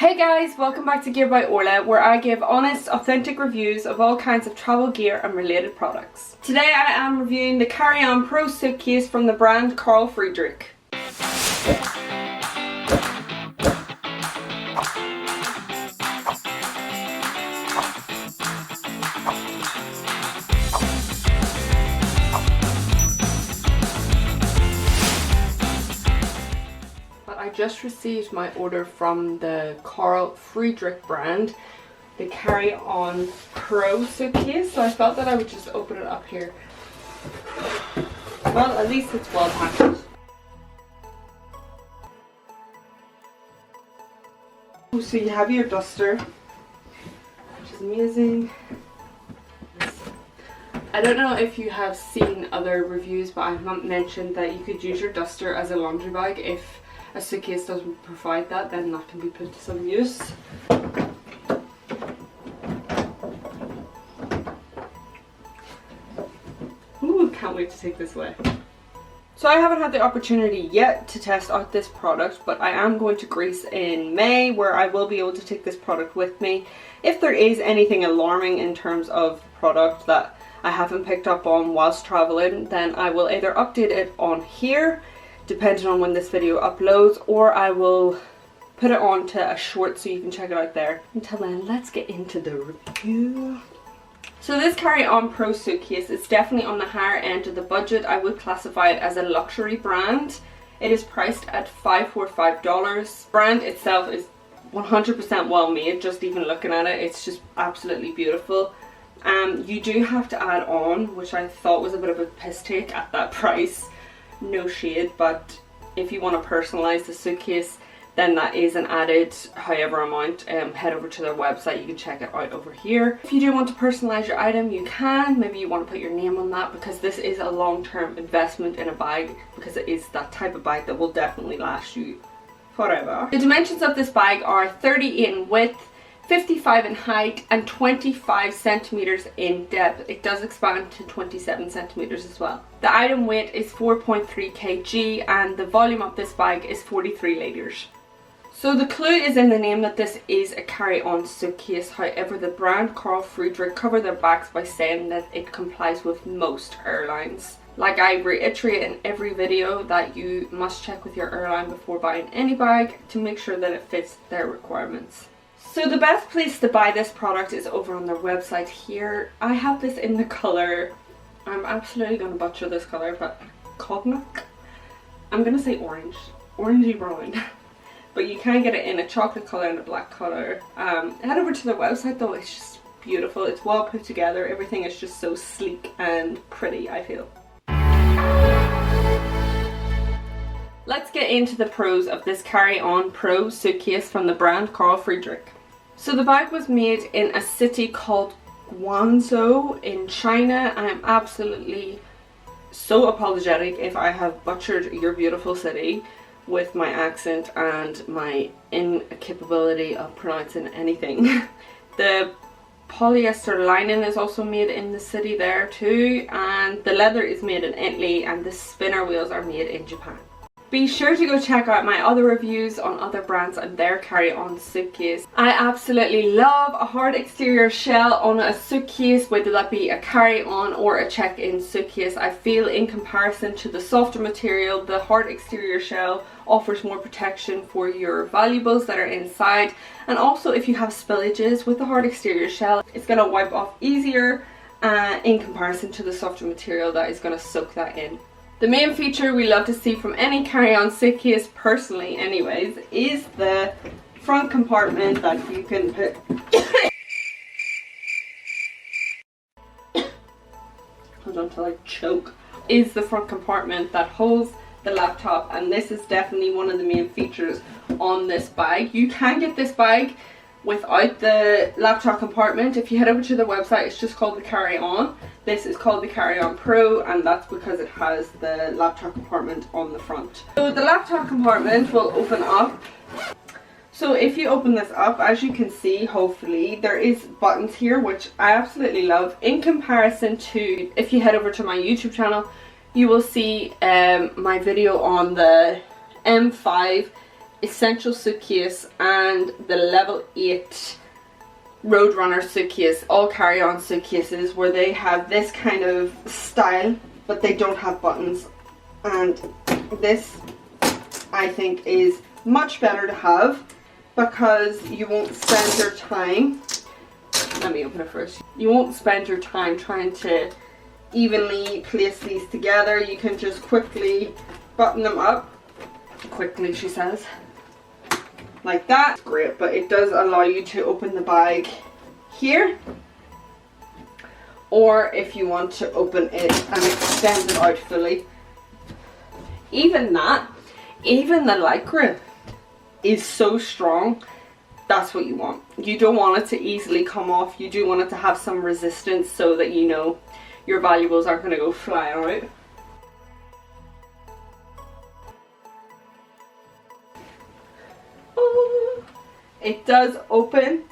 Hey guys, welcome back to Gear by Orla, where I give honest, authentic reviews of all kinds of travel gear and related products. Today I am reviewing the Carry-On Pro Suitcase from the brand Carl Friedrik. I just received my order from the Carl Friedrik brand, the Carry-On Pro Suitcase, so I felt that I would just open it up here. Well, at least it's well packaged. So you have your duster, which is amazing. I don't know if you have seen other reviews, but I have not mentioned that you could use your duster as a laundry bag. If a suitcase doesn't provide that, then that can be put to some use. Ooh, can't wait to take this away. So I haven't had the opportunity yet to test out this product, but I am going to Greece in May, where I will be able to take this product with me. If there is anything alarming in terms of product that I haven't picked up on whilst traveling, then I will either update it on here, depending on when this video uploads, or I will put it on to a short so you can check it out there. Until then, let's get into the review. So this Carry-On Pro Suitcase is definitely on the higher end of the budget. I would classify it as a luxury brand. It is priced at $545. The brand itself is 100% well made. Just even looking at it, it's just absolutely beautiful. You do have to add on, which I thought was a bit of a piss take at that price. No shade, but if you want to personalize the suitcase, then that is an added however amount. Head over to their website, you can check it out over here. If you do want to personalize your item, you can. Maybe you want to put your name on that, because this is a long-term investment in a bag, because it is that type of bag that will definitely last you forever. The dimensions of this bag are 38 in width, 55 in height, and 25 centimeters in depth. It does expand to 27 centimeters as well. The item weight is 4.3 kg and the volume of this bag is 43 liters. So the clue is in the name that this is a carry-on suitcase. However, the brand Carl Friedrik cover their backs by saying that it complies with most airlines. Like I reiterate in every video, that you must check with your airline before buying any bag to make sure that it fits their requirements. So the best place to buy this product is over on their website here. I have this in the colour, I'm absolutely going to butcher this colour, but cognac? I'm going to say orange, orangey brown. But you can get it in a chocolate colour and a black colour. Head over to their website though, it's just beautiful, it's well put together, everything is just so sleek and pretty, I feel. Let's get into the pros of this Carry-On Pro Suitcase from the brand Carl Friedrik. So the bag was made in a city called Guangzhou in China. I am absolutely so apologetic if I have butchered your beautiful city with my accent and my incapability of pronouncing anything. The polyester lining is also made in the city there too, and the leather is made in Italy, and the spinner wheels are made in Japan. Be sure to go check out my other reviews on other brands and their carry-on suitcase. I absolutely love a hard exterior shell on a suitcase, whether that be a carry-on or a check-in suitcase. I feel in comparison to the softer material, the hard exterior shell offers more protection for your valuables that are inside. And also, if you have spillages with the hard exterior shell, it's going to wipe off easier in comparison to the softer material that is going to soak that in. The main feature we love to see from any carry-on suitcase, personally anyways, is the front compartment that you can put hold on till I choke. Is the front compartment that holds the laptop, and this is definitely one of the main features on this bag. You can get this bag without the laptop compartment. If you head over to the website, it's just called the Carry-On. This is called the Carry-On Pro, and that's because it has the laptop compartment on the front. So the laptop compartment will open up. So if you open this up, as you can see, hopefully, there is buttons here, which I absolutely love. In comparison to, if you head over to my YouTube channel, you will see my video on the M5 Essential Suitcase and the level 8 Road Runner Suitcase, all carry-on suitcases where they have this kind of style but they don't have buttons, and this I think is much better to have because you won't spend your time, let me open it first, you won't spend your time trying to evenly place these together. You can just quickly button them up, quickly she says, like that. It's great, but it does allow you to open the bag here, or if you want to open it and extend it out fully. Even that, even the Lycra is so strong. That's what you want. You don't want it to easily come off. You do want it to have some resistance so that you know your valuables aren't going to go flying out. It does open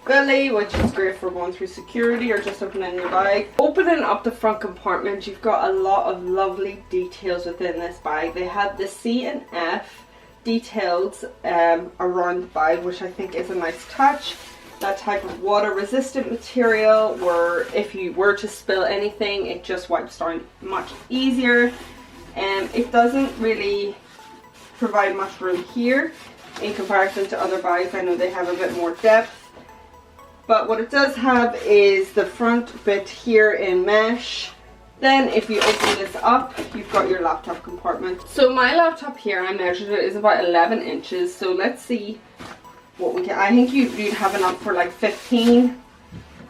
fully, which is great for going through security or just opening your bag. Opening up the front compartment, you've got a lot of lovely details within this bag. They have the C and F details around the bag, which I think is a nice touch. That type of water resistant material where if you were to spill anything, it just wipes down much easier. It doesn't really provide much room here in comparison to other bags. I know they have a bit more depth. But what it does have is the front bit here in mesh. Then if you open this up, you've got your laptop compartment. So my laptop here, I measured it, is about 11 inches. So let's see what we get. I think you'd have enough for like 15.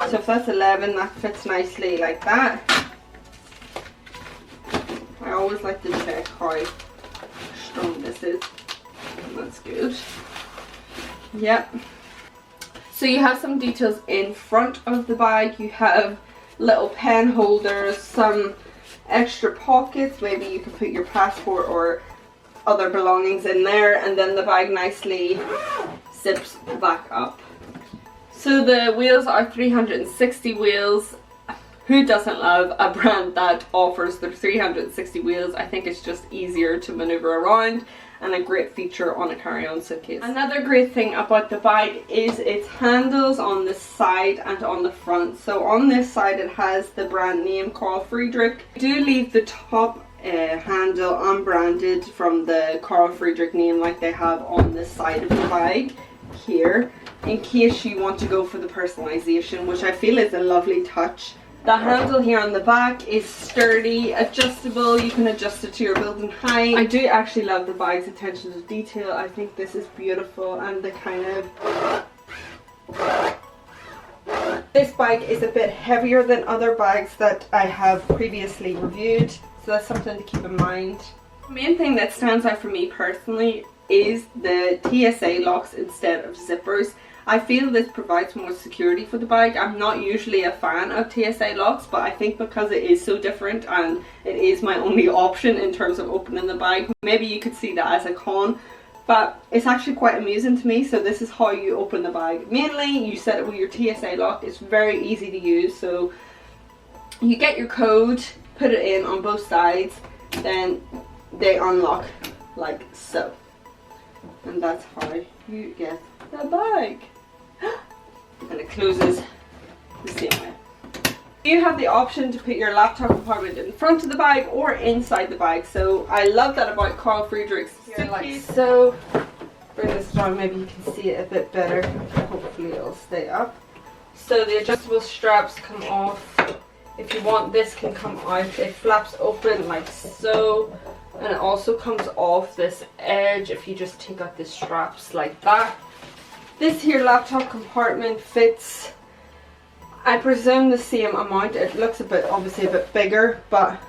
So if that's 11, that fits nicely like that. I always like to check how strong this is. That's good. Yep. So you have some details in front of the bag. You have little pen holders, some extra pockets. Maybe you can put your passport or other belongings in there, and then the bag nicely zips back up. So the wheels are 360 wheels. Who doesn't love a brand that offers the 360 wheels? I think it's just easier to maneuver around and a great feature on a carry-on suitcase. Another great thing about the bag is its handles on the side and on the front. So on this side it has the brand name Carl Friedrik. Do leave the top handle unbranded from the Carl Friedrik name like they have on the side of the bag here, in case you want to go for the personalization, which I feel is a lovely touch. The handle here on the back is sturdy, adjustable. You can adjust it to your building height. I do actually love the bag's attention to detail. I think this is beautiful, and the kind of... This bag is a bit heavier than other bags that I have previously reviewed, so that's something to keep in mind. The main thing that stands out for me personally is the TSA locks instead of zippers. I feel this provides more security for the bag. I'm not usually a fan of TSA locks, but I think because it is so different and it is my only option in terms of opening the bag, maybe you could see that as a con, but it's actually quite amusing to me. So this is how you open the bag. Mainly you set it with your TSA lock. It's very easy to use. So you get your code, put it in on both sides, then they unlock like so, and that's how you get the bag. And it closes the same way. You have the option to put your laptop compartment in front of the bag or inside the bag. So I love that about Carl Friedrik's suitcase. Like so. Bring this down, maybe you can see it a bit better. Hopefully it'll stay up. So the adjustable straps come off. If you want, this can come out. It flaps open like so. And it also comes off this edge if you just take out the straps like that. This here laptop compartment fits, I presume, the same amount. It looks a bit, obviously a bit bigger, but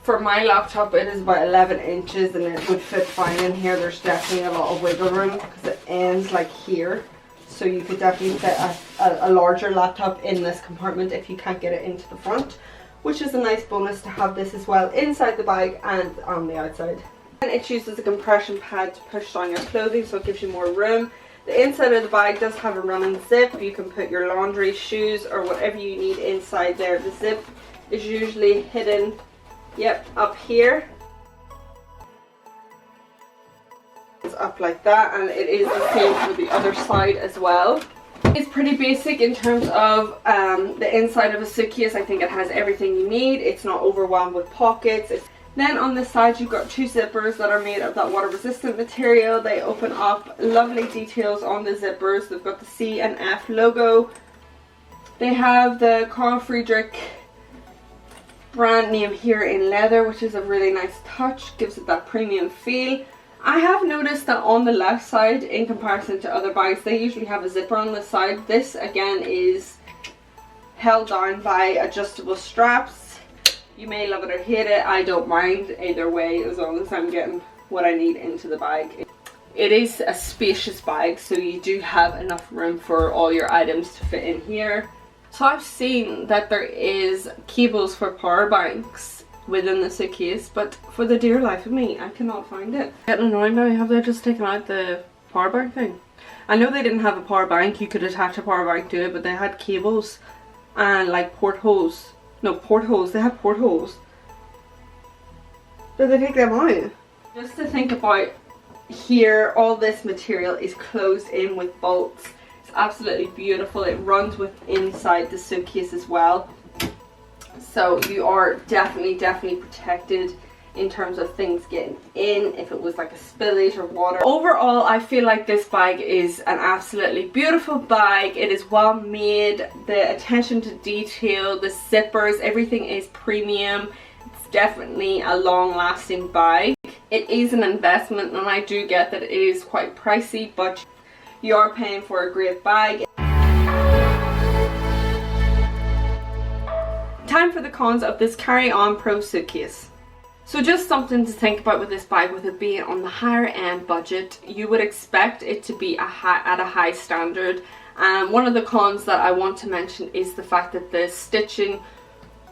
for my laptop it is about 11 inches and it would fit fine in here. There's definitely a lot of wiggle room because it ends like here. So you could definitely fit a larger laptop in this compartment if you can't get it into the front, which is a nice bonus to have this as well inside the bag and on the outside. And it uses a compression pad to push down your clothing, so it gives you more room. The inside of the bag does have a running zip. You can put your laundry, shoes, or whatever you need inside there. The zip is usually hidden, yep, up here. up like that, and it is the same for the other side as well. It's pretty basic in terms of the inside of a suitcase. I think it has everything you need. It's not overwhelmed with pockets. Then on this side you've got two zippers that are made of that water resistant material. They open up, lovely details on the zippers. They've got the C and F logo. They have the Carl Friedrik brand name here in leather, which is a really nice touch, gives it that premium feel. I have noticed that on the left side, in comparison to other bags, they usually have a zipper on the side. This again is held down by adjustable straps. You may love it or hate it. I don't mind either way, as long as I'm getting what I need into the bag. It is a spacious bag, so you do have enough room for all your items to fit in here. So I've seen that there is cables for power banks within the suitcase, but for the dear life of me, I cannot find it. Getting annoyed now, have they just taken out the power bank thing? I know they didn't have a power bank, you could attach a power bank to it, but they had cables and like portholes. No, portholes, they have portholes. Did they take them out? Just to think about here, all this material is closed in with bolts. It's absolutely beautiful. It runs with inside the suitcase as well. So you are definitely protected in terms of things getting in if it was like a spillage or water. Overall, I feel like this bag is an absolutely beautiful bag. It is well made. The attention to detail, the zippers, everything is premium. It's definitely a long-lasting bag. It is an investment, and I do get that it is quite pricey, but you are paying for a great bag. Time for the cons of this Carry-On Pro suitcase. So just something to think about with this bag, with it being on the higher end budget. You would expect it to be at a high standard. And one of the cons that I want to mention is the fact that the stitching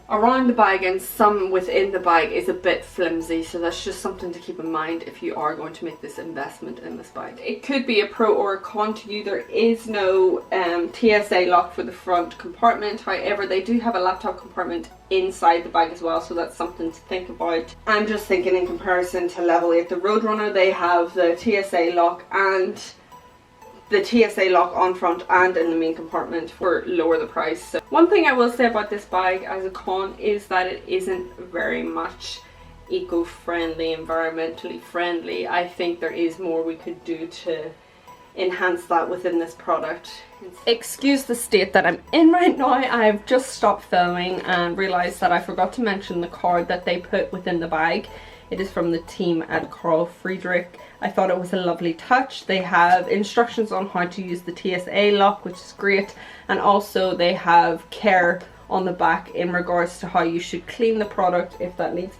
around the bag and some within the bag is a bit flimsy, so that's just something to keep in mind if you are going to make this investment in this bag. It could be a pro or a con to you. There is no TSA lock for the front compartment, however they do have a laptop compartment inside the bag as well, so that's something to think about. I'm just thinking in comparison to Level 8, the Road Runner, they have the TSA lock and the TSA lock on front and in the main compartment for lower the price. So one thing I will say about this bag as a con is that it isn't very much eco-friendly, environmentally friendly. I think there is more we could do to enhance that within this product. Excuse the state that I'm in right now. I've just stopped filming and realised that I forgot to mention the card that they put within the bag. It is from the team at Carl Friedrik. I thought it was a lovely touch. They have instructions on how to use the TSA lock, which is great, and also they have care on the back in regards to how you should clean the product if that needs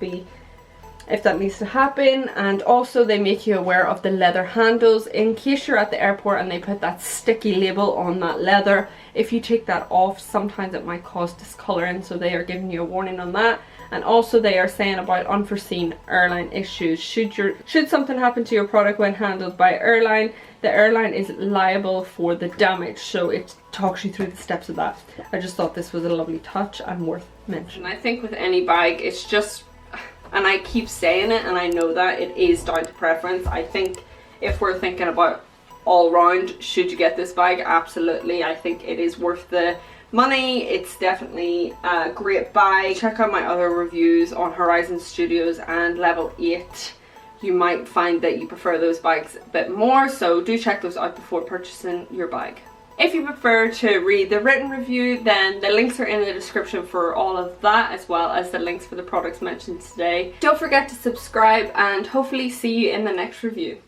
to happen. And also they make you aware of the leather handles in case you're at the airport and they put that sticky label on that leather. If you take that off, sometimes it might cause discoloring, so they are giving you a warning on that. And also they are saying about unforeseen airline issues. Should something happen to your product when handled by airline, the airline is liable for the damage, so it talks you through the steps of that. I just thought this was a lovely touch and worth mentioning. I think with any bag, it's just, and I keep saying it and I know that it is down to preference. I think if we're thinking about all round, should you get this bag? Absolutely. I think it is worth the money. It's definitely a great buy. Check out my other reviews on Horizon Studios and Level 8. You might find that you prefer those bags a bit more, so do check those out before purchasing your bag. If you prefer to read the written review, then the links are in the description for all of that, as well as the links for the products mentioned today. Don't forget to subscribe and hopefully see you in the next review.